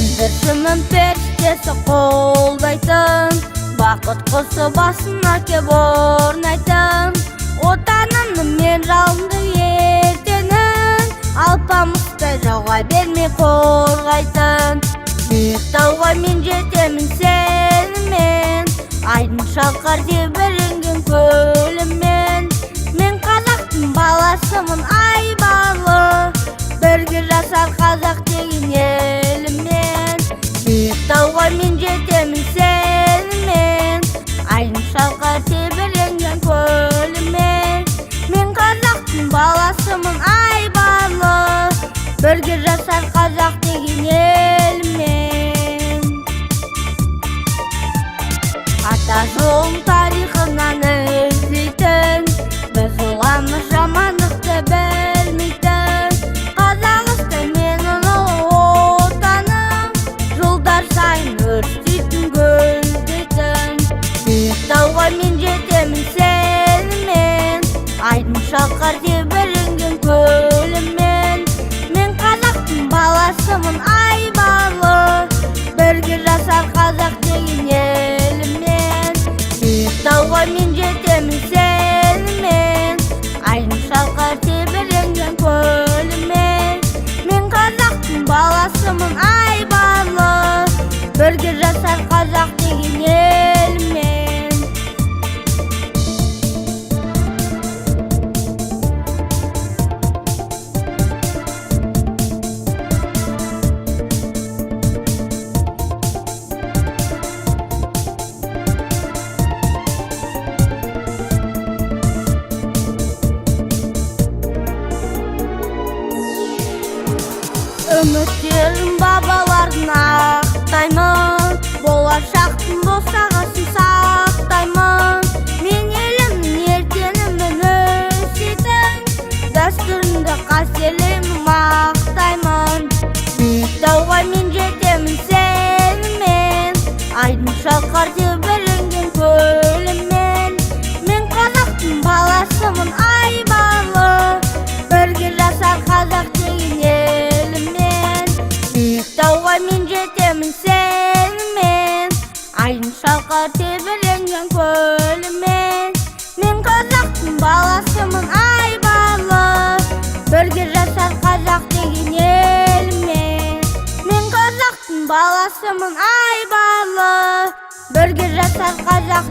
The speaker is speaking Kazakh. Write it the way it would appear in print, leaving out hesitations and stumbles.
Өндіршімін періштесі қолдайтын, бақыт құсы басына кеп орнайтын. Отанымды мен жалынды ертеңін, алпамыстай жауға бермей қорғайтын. Биік тауға мен жетемін сенімен, айдын шалқар тебіренген көлімен. Мен қазақтың баласымын айбарлы, бірге жасар қазақ деген елімен. Биік тауға мен жетемін сенімен, айдын шалқар тебіренген көлімен. Мен қазақтың баласымын айбарлы, бірге жасар қазақ деген елімен. Ата жолын тарихынан іздейтін, біз оғаны жамандықты білмейтін. Қазақстан менің отаным, жылдар сайын өрістейтін гүлдейтін. Биік тауға мен жетемін сенімен, айдын шалқар тебіренген көлімен. Мен қазақтың баласымын айбарлы, бірге жасар қазақ деген елімен. Биік тауға мен жетемін сенімен, айдын шалқар тебіренген көлімен. Мен қазақтың баласымын айбарлы, бірге жасар қазақ деген елімен. Үміттерім бабалардың ақтаймын, болашақтың босағасын сақтаймын. Мен елімнің ертеңімен өсетін, дәстүрімді қастерлеймін, мақтаймын. Биік тауға мен жетемін сенімен, айдын шалқар тебіренген көлімен. Мен қазақтың баласымын айбарлы, бірге жасар қазақ деген елімен. Биік тауға мен жетемін сенімен, айдын шалқар тебіренген көлімен. Мен қазақтың баласымын айбарлы, бірге жасар қазақ деген елімен. Мен қазақтың баласымын айбарлы, бірге жасар қазақ